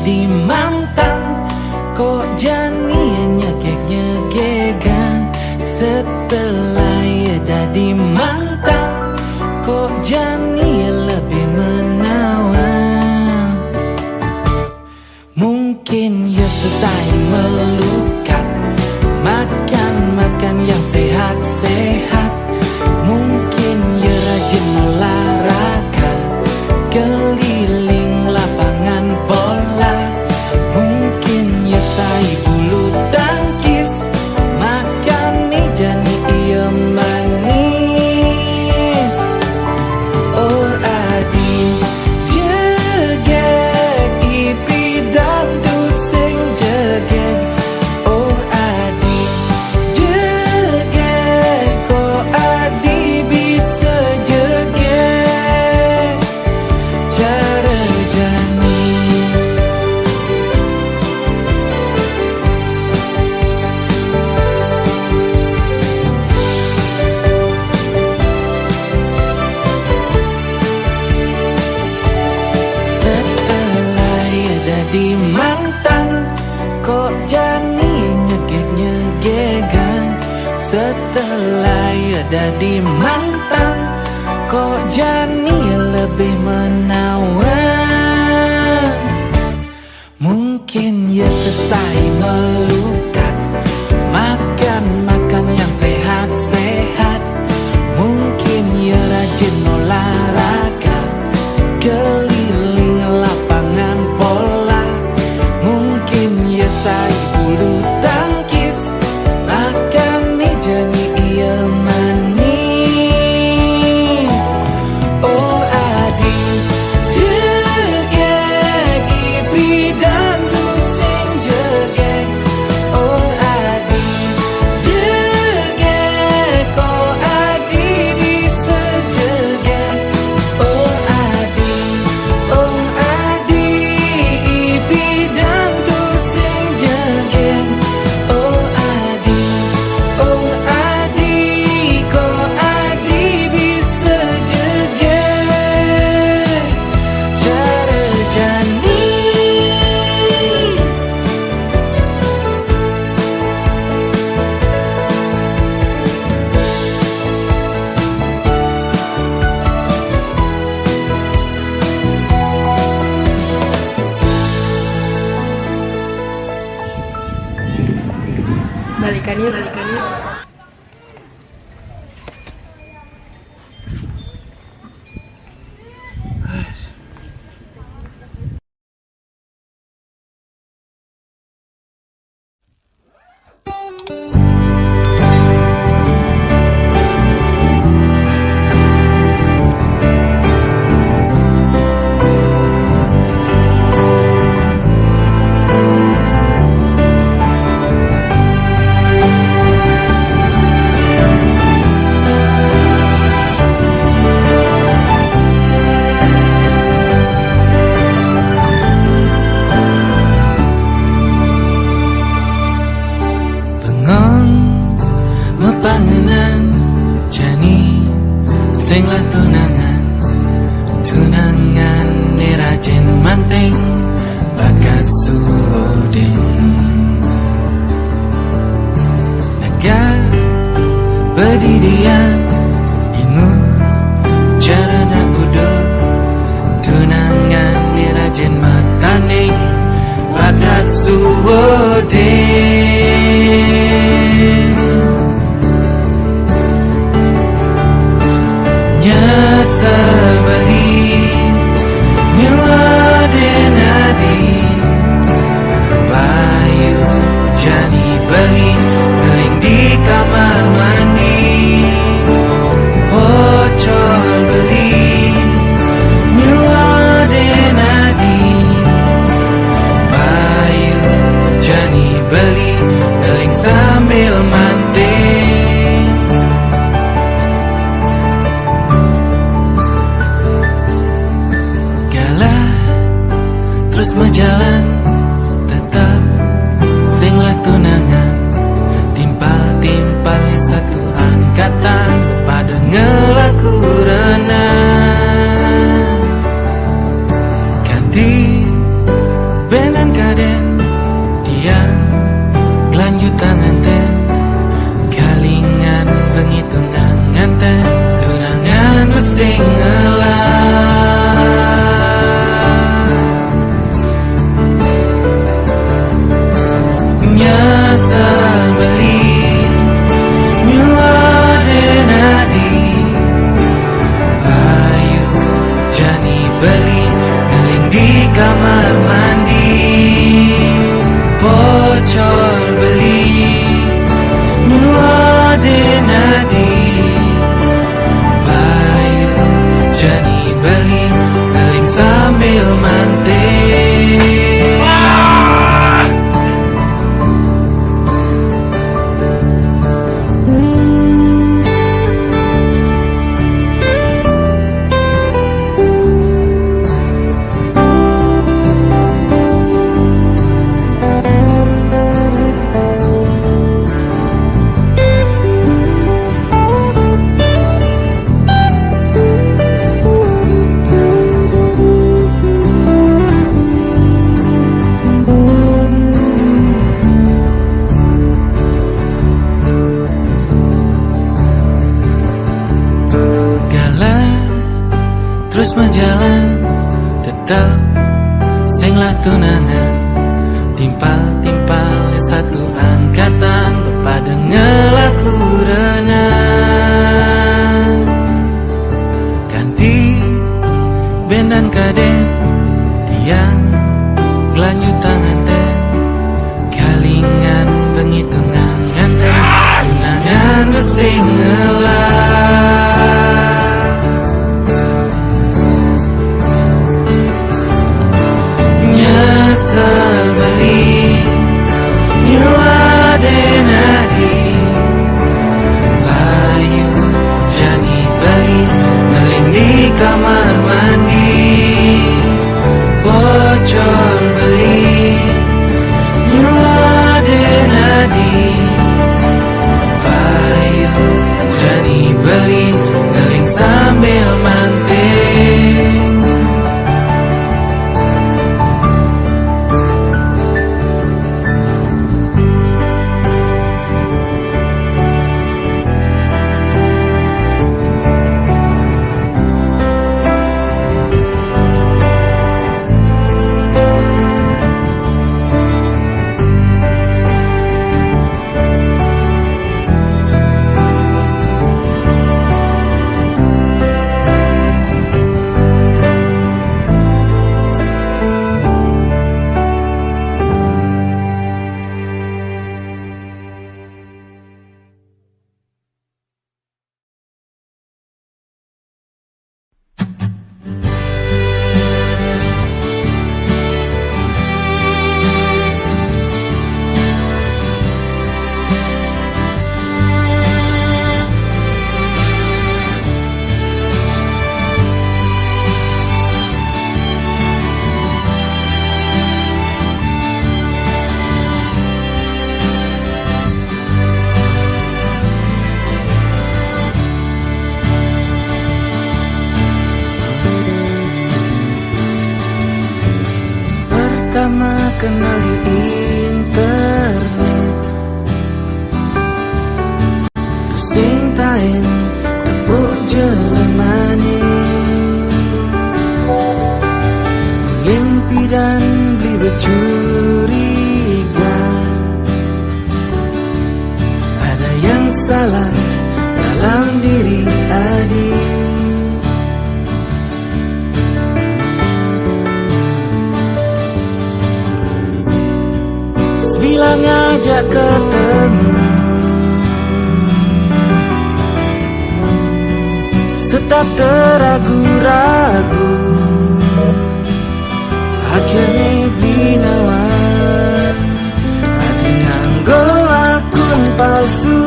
dadi mantan, kok jani nyegek-nyegekan. Setelah ya dadi mantan, kok jani lebih menawan. Mungkin ya selesai melukat, makan yang sehat-sehat. Mungkin ya rajin olahraga, keliling lapangan bola. Mungkin ya saya bulu tangkis, makan nih jani iya manis. Oh adi jegek ipi dan sing jegek. Oh adi jegek, kok adi bisa jegek cara jani. Setelah ya dadi mantan, kok jani nyegek-nyegekan. Setelah ya dadi mantan, kok jani lebih menawan. Mungkin ya selesai melukat, makan yang sehat-sehat. Mungkin ya rajin olahraga, keliling lapangan bola. Mungkin ya saya bulu tangkis, makan nih jani iya manis. Oh adi jegek ipi dan sing jegek. Oh adi jegek, kok adi bisa jegek. Oh adi ipi dan sing jegek. Oh adi kok adi bisa jegek cara jani. Balikan yuk. Mepangenan jani sing lah tunangan ni rajin manting bakat suoding. Naga pedidian ingu cara nak budo, tunangan ni rajin mataning bakat suoding. Nyesel beli nyuadin adi, bayu jani beli beling di kamar mandi. Pocol beli nyuadin adi, bayu jani beli beling sambil manting. Terus berjalan tetap sing lah tunangan, timpal-timpal satu angkatan pada ngelaku renang. Ganti benan beli ngeling di kamar mandi. Pocol beli nyuade nadi. Bayu jani beli ngeling sambil mantai. Terus berjalan, tetap singlah tunangan. Timpal-timpal satu angkatan, bepada ngelaku renang. Ganti band dan kaden, yang lanjut tangan ten. Kalingan penghitungan nganten, tunangan besing ngelah. Nyesel beli nyuade nadi. Bayu jani beli ngeling di kamar mandi. Pocol beli nyuade nadi. Bayu jani beli ngeling sambil mantai. Pertama kenal di internet, terus sing tain tepuk jelemane. Limpi dan beli bercuriga, ada yang salah dalam diri adik. Bilang ngajak ketemu, tetap teragu-ragu. Akhirnya binawan hati nganggo akun palsu.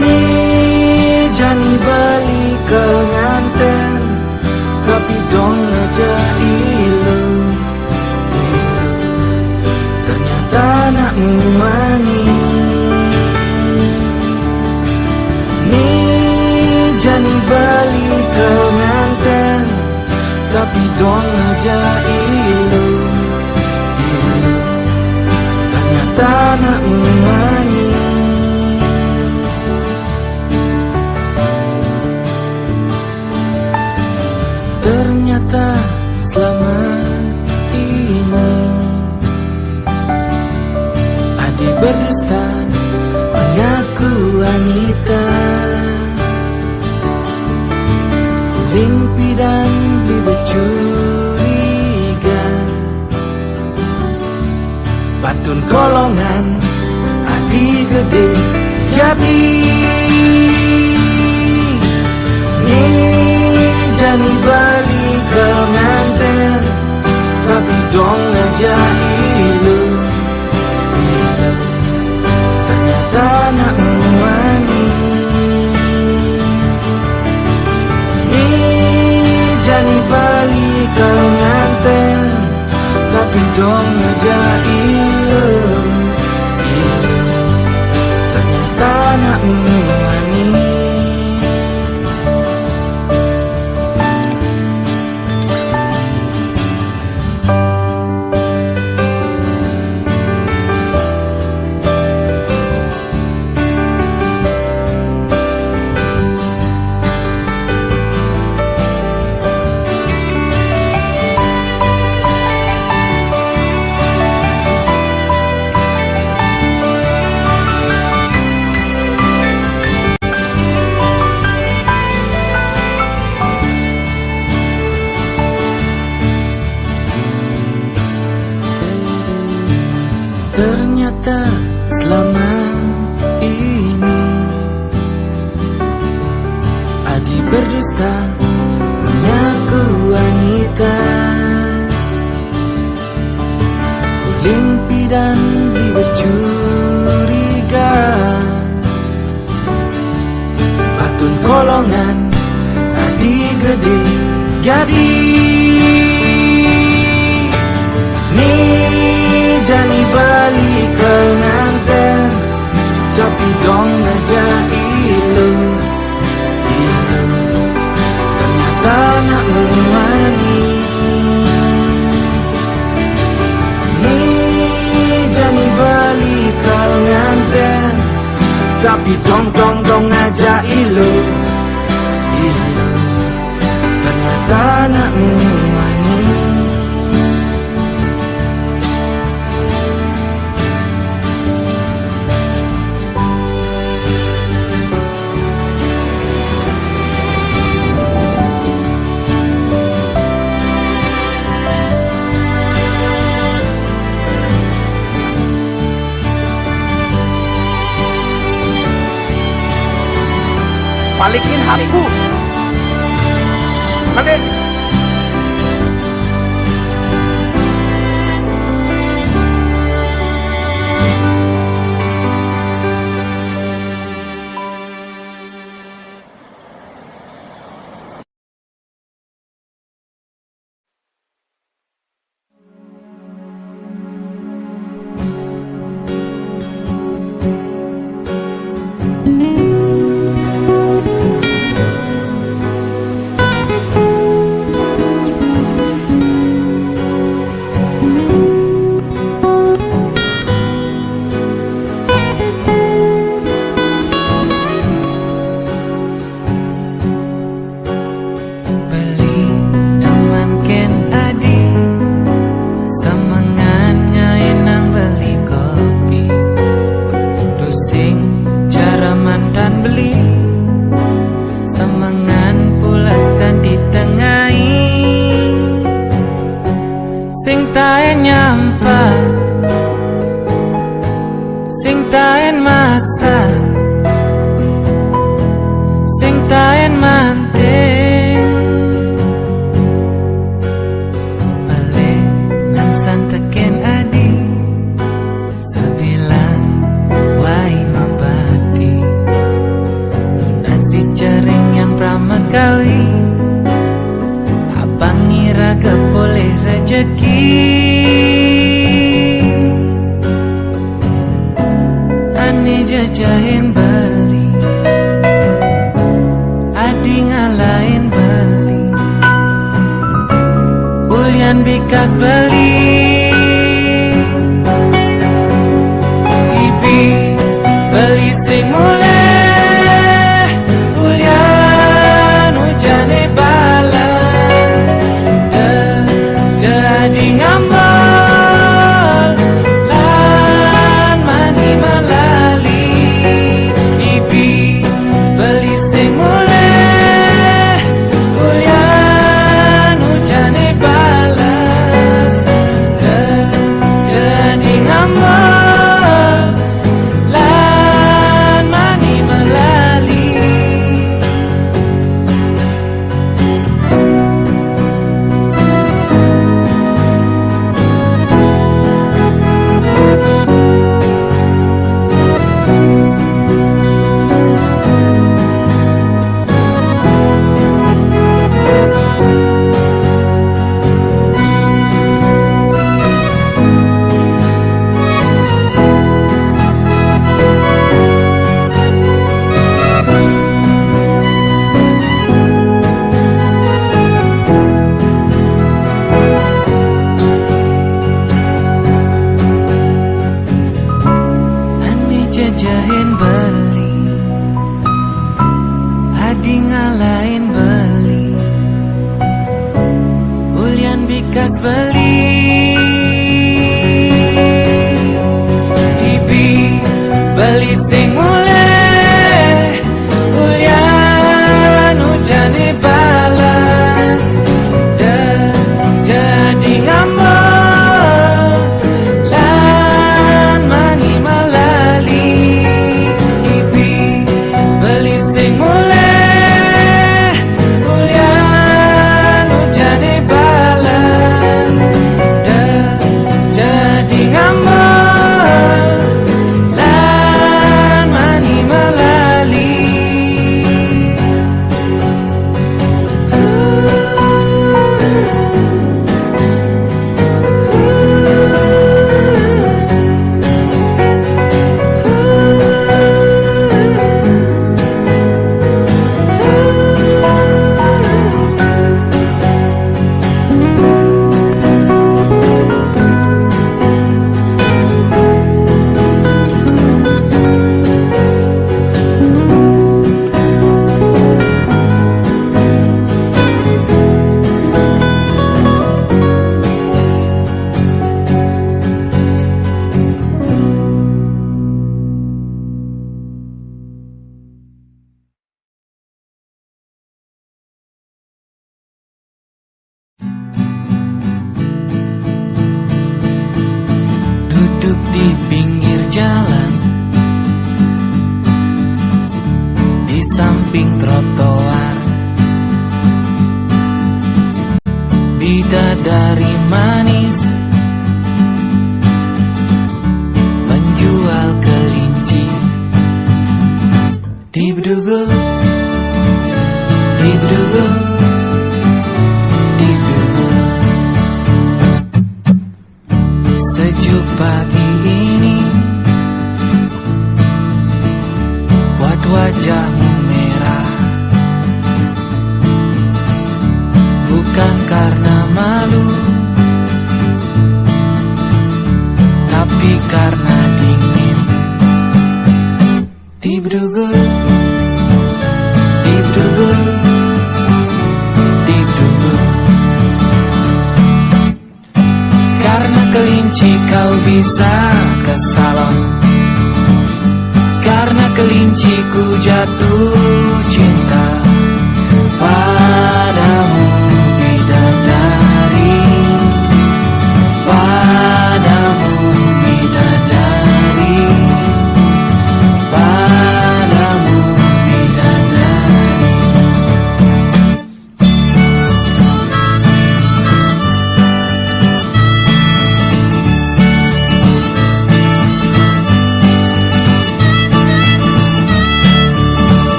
Nih jani bali ke nganten, tapi dong ngajak ilu. Ternyata nak muani. Nih jani bali ke nganten, tapi dong ngajak ilu. Ternyata nak muani. Ternyata selama ini Adi berdusta mengaku wanita. Limpi dan libet curiga, batun kolongan adi gede jadi jani balik ke nganten tapi dong aja ilu ternyata nak muani jani balik ke nganten tapi dong aja ilu ternyata nak muani. Ternyata selama ini Adi berdusta mengaku wanita, Limpi dan libet curiga, batun kolongan Adi gede jadi jani balik ke nganten tapi dong aja ilu ternyata nak muani jani balik ke nganten tapi dong aja ilu ternyata nak muani. Balikin hatiku. Balik. taen masa sing taen manting balik nan santeken adi sabilang wai mabaki nasi jaring yang pramagawi abang ngira boleh rezeki ane jajahin Bali adi ngalahin Bali kulian bikas Bali ibi Bali sing mulai kulian hujane balas jadi ngambal lan mani malali ibi Bali sing mulai kulian ngalahin beli Ulian bikas beli Ibi beli sing mulai Ulian ujane balas jadi ngambek lan mani malali Ibi beli sing mulai Ulian ujane balas jadi ngambek lan mani malali Duduk di pinggir jalan di samping trotoar bidadari manis penjual kelinci dibdugu dibdugu dibdugu sejuk pagi ini buat wajahmu merah bukan karena malu tapi karena dingin dibdugu dibdugu dibdugu karena kelinci kau bisa ke salon karena kelinci ku jatuh cinta padamu bidadari padamu bidadari padamu bidadari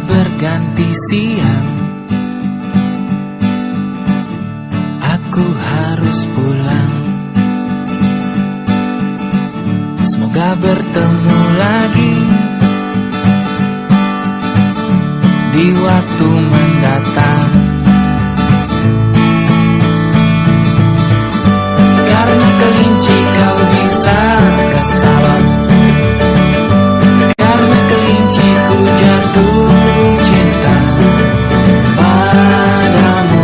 berganti siang aku harus pulang semoga bertemu lagi di waktu mendatang karena kelinci kau bisa ke salon karena kelinci ku jatuh cinta padamu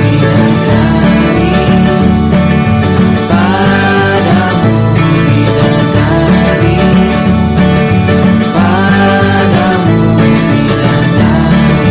bidadari padamu bidadari padamu bidadari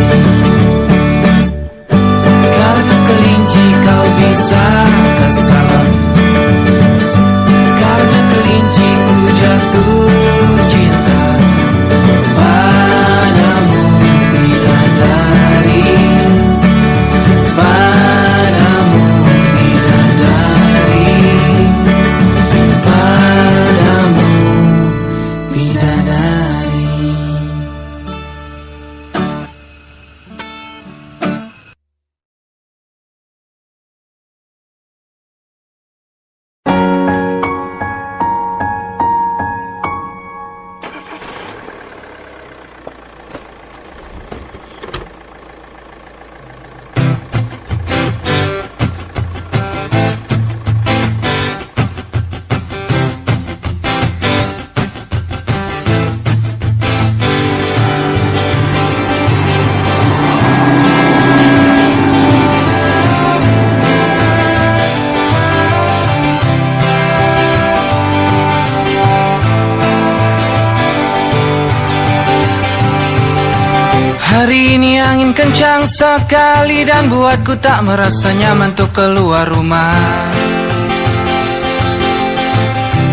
Angin kencang sekali dan buatku tak merasa nyaman untuk keluar rumah.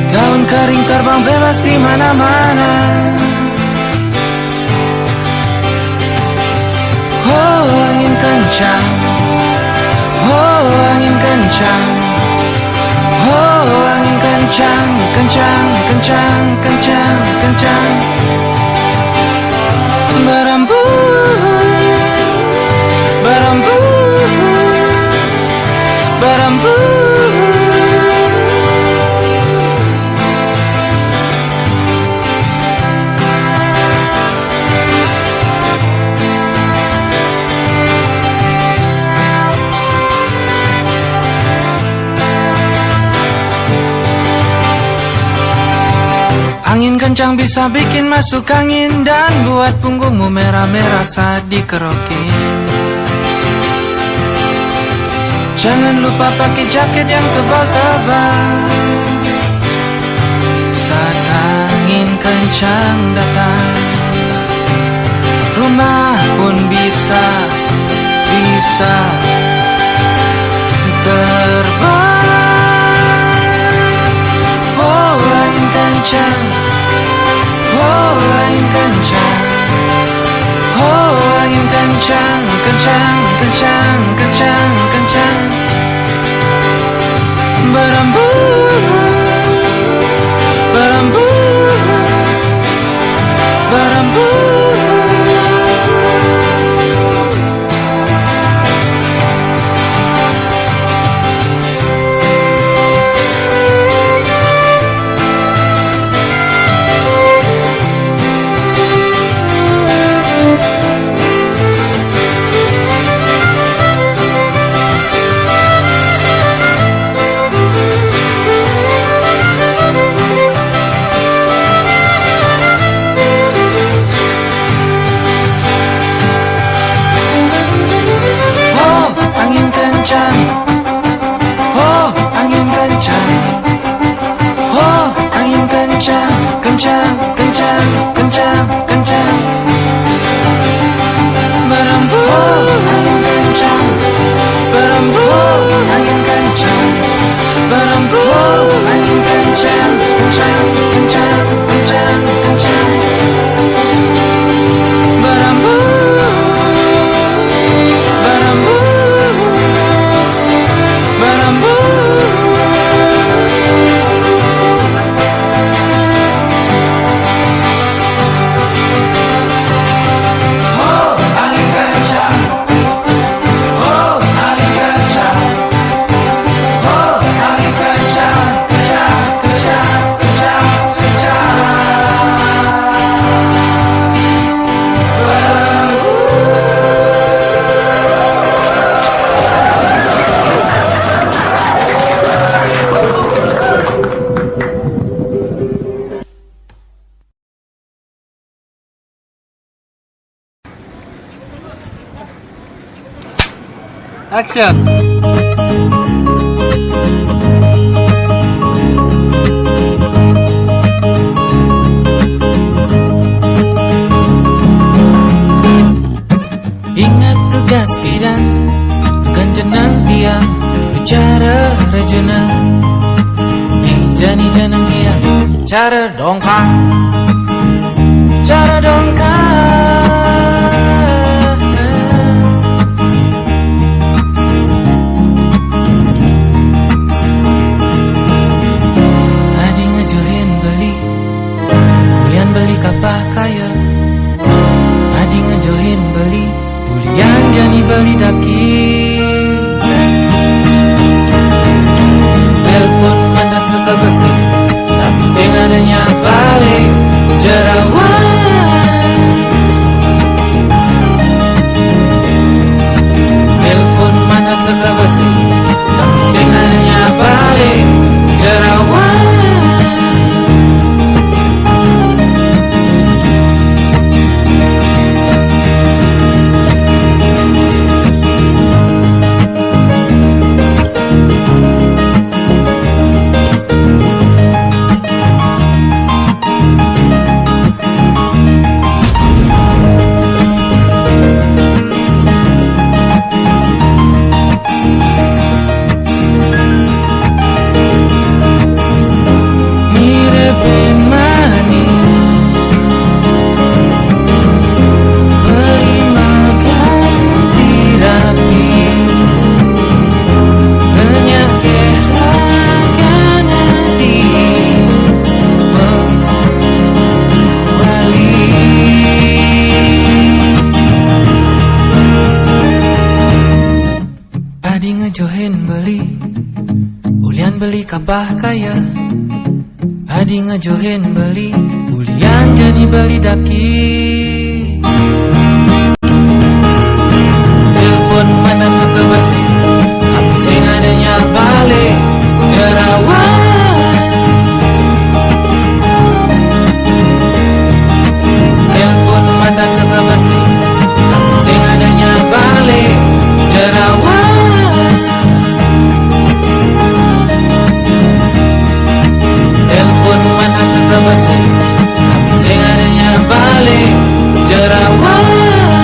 Daun kering terbang bebas di mana-mana. Oh, angin kencang. Oh, angin kencang. Oh, angin kencang, kencang, kencang, kencang, kencang. Berembus, berembus, berembus. Angin kencang bisa bikin masuk angin dan buat punggungmu merah-merah saat dikerokin. Jangan lupa pakai jaket yang tebal-tebal saat angin kencang datang. Rumah pun bisa terbang. Oh, angin kencang. Oh, angin kencang. Oh, angin kencang, kencang, kencang, kencang, kencang. Berembus, berembus, berembus. Kencang, kencang, kencang, kencang. Berembus, angin kencang. Berembus, angin kencang. Berembus, angin kencang, kencang, kencang, kencang, kencang. Berembus, berembus, berembus. Action. Ingat tugas bidan, bukan jenang tiang, bicara rejuna. Jani janang dia, cara dongkang, cara dongkang. Beli kapal kaya, adi ngejohin beli, bulian jani beli daki. Telepon mandat suka besi, tapi sing adanya paling jerawat. Adi ngejohin beli, ulian beli kabah kaya. Adi ngejohin beli, ulian jadi beli daki. Telepon mana suka basi, tapi sing adanya balik jerawat. Telepon mata suka basi, tapi sing adanya balik jerawat. Telepon mata suka basi, tapi sing adanya balik jerawat.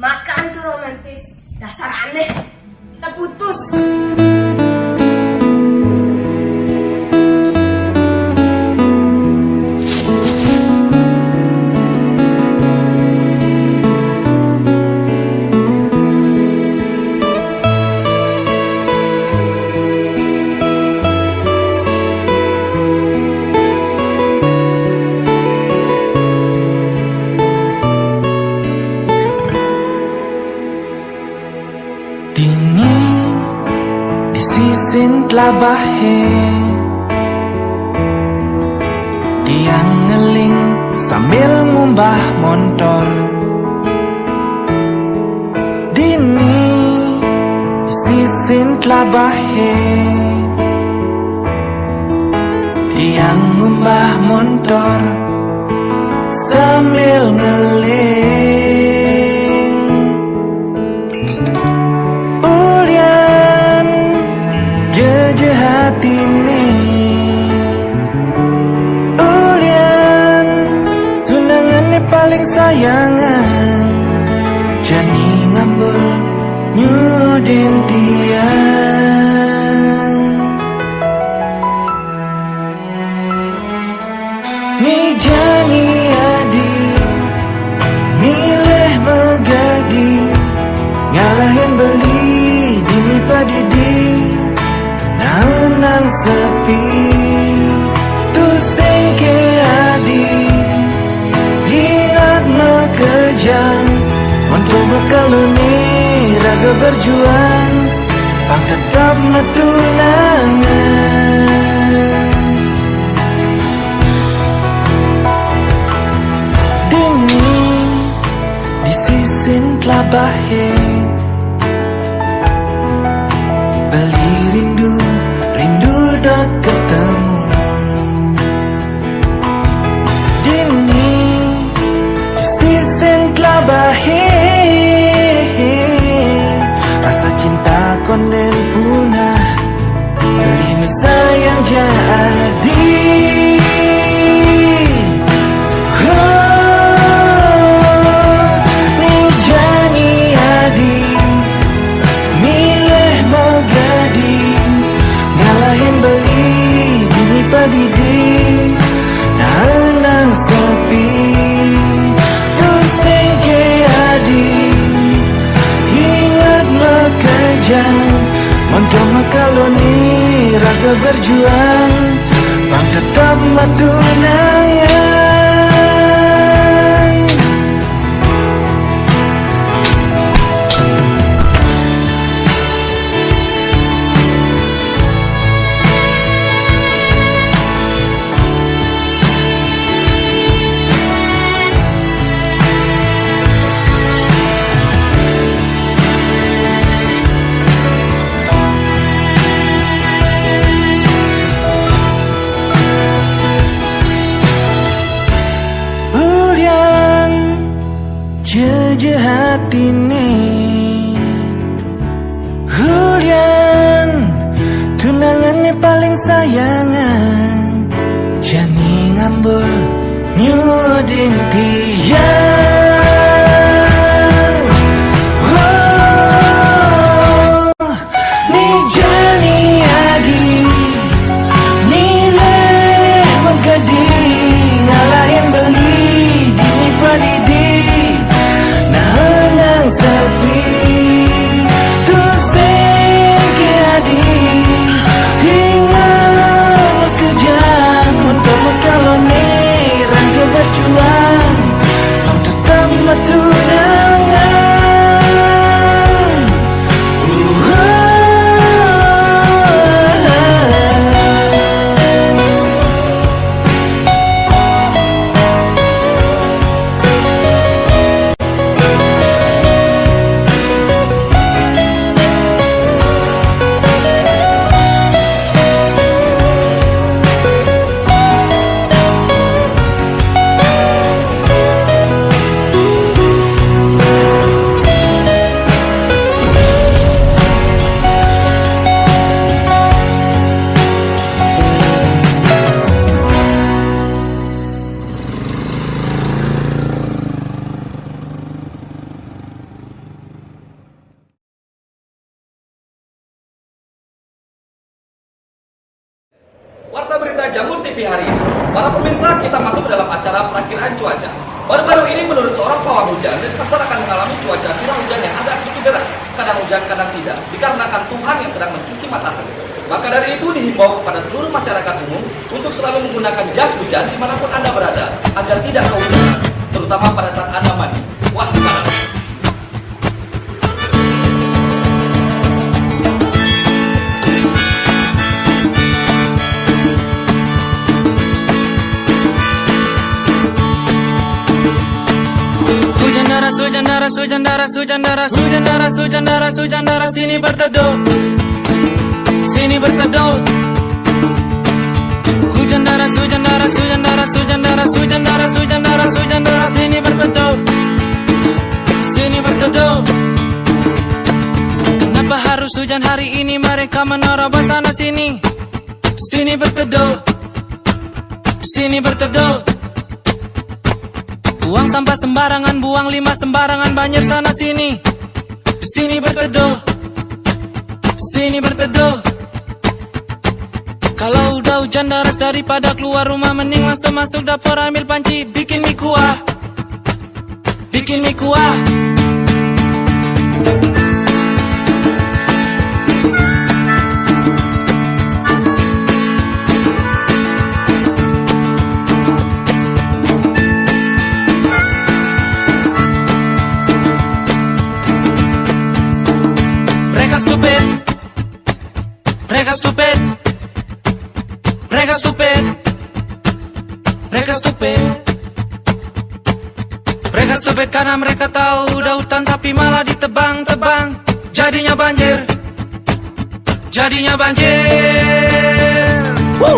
Makan tuh romantis, dasar aneh. Kita putus. Dini di sisin tlabahe dia ngeling sambil ngumbah motor. Dini di sisin tlabahe dia ngumbah motor sambil ngeling. Jeje hati ini Ulian tunangannya paling sayangan Jani ngambul nyudin tiang Ni Jani adi milih megadi ngalahin beli dini padidi nang sepi tu sengke adi ingat makejang untuk mekaluni raga berjuang bang tetap metunangan dini di sisin tlabahe beli rindu dak ketemu dini di sisin tlabahe rasa cinta konden punah linu sayang jadi ni jani adi milih megadi ngalahin beli dini padidi nang sepi tu sengke adi ingat makejang untuk mekaloni raga berjuang bang tetap matunangan. Jeje hati ini Hulian tunangannya paling sayangan Jani ngambul nyudin tiang Ni Jani adi milih megadi ngalahin beli dini padidi nang sepi tu sengke adi ingat kejam untuk mekaloni raga berjuang TV hari ini. Para pemirsa, kita masuk ke dalam acara perakiraan cuaca. Baru-baru ini menurut seorang pawang hujan, Denpasar akan mengalami cuaca curah hujan yang agak sedikit deras. Kadang hujan, kadang tidak, dikarenakan Tuhan yang sedang mencuci matahari. Maka dari itu dihimbau kepada seluruh masyarakat umum untuk selalu menggunakan jas hujan dimanapun Anda berada, agar tidak kehujanan, terutama pada saat Anda mandi. Waspada! Hujan deras, hujan deras, hujan deras, hujan deras, hujan deras, hujan deras, sini berteduh, sini berteduh. Hujan deras, hujan deras, hujan deras, hujan deras, hujan deras, hujan deras, hujan deras, sini berteduh, sini berteduh. Kenapa harus hujan hari ini? Mereka menerobos sana sini, sini berteduh, sini berteduh. Buang sampah sembarangan, buang limbah sembarangan, banjir sana sini, sini berteduh, sini berteduh. Kalau udah hujan deras, daripada keluar rumah mending langsung masuk dapur ambil panci, bikin mie kuah, bikin mie kuah. Stupid, mereka stupid, mereka stupid, mereka stupid, mereka stupid karena mereka tahu udah hutan tapi malah ditebang-tebang, jadinya banjir, jadinya banjir. Woo!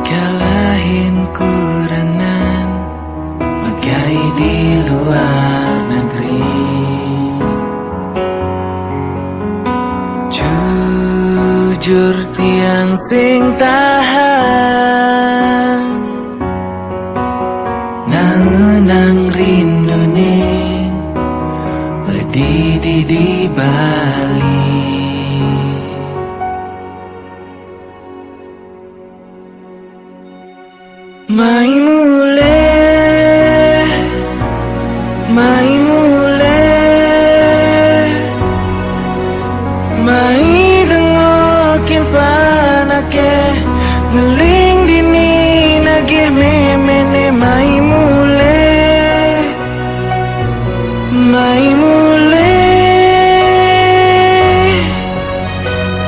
Kalahin kuranan magai di luar negeri, jujur tiang sing tahan nang rindune pedidi di Bali. Mai mulai, mai mulai, mai dengokin panake ngeling dini nagih memene. Mai mulai, mai mulai,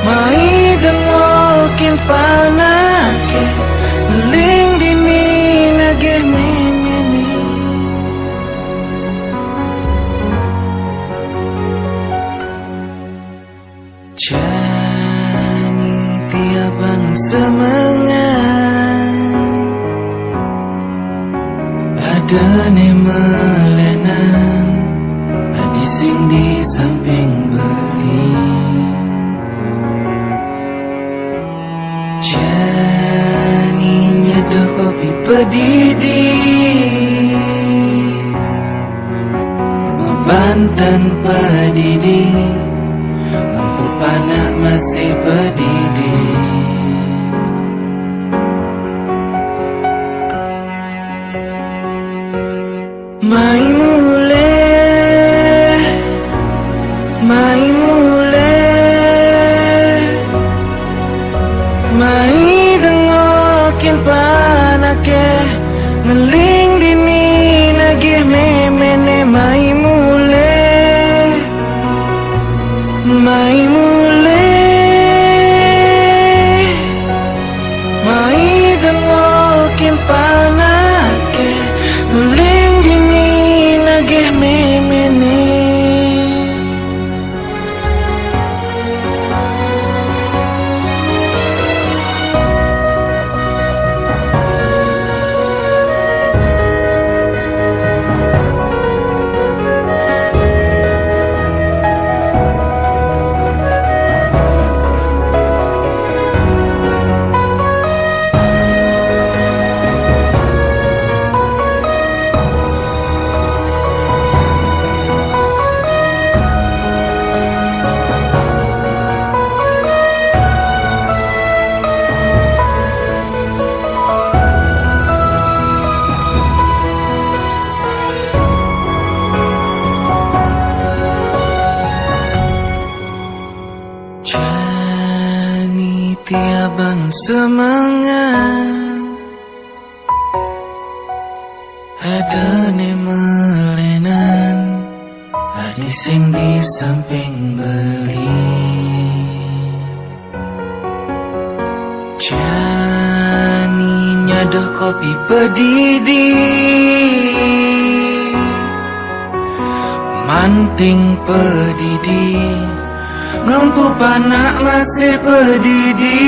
mai dengokin panake ngeling dini nagih memene. Jani tiabang semangat ada ne melenan adi sing di samping beli. Jani nyeduh kopi pedidi Banten pedidi mampu panak masih pedidi. Mai mule Mai dengokin panake Ngeling dini nagih memene Mai mule Mai dengokin panake Ngeling dini nagih memene Tiabang semangat ada ne melenan adi sing di samping beli jani nyadoh kopi pedidi manting pedidi Ngampu panak masih pedidi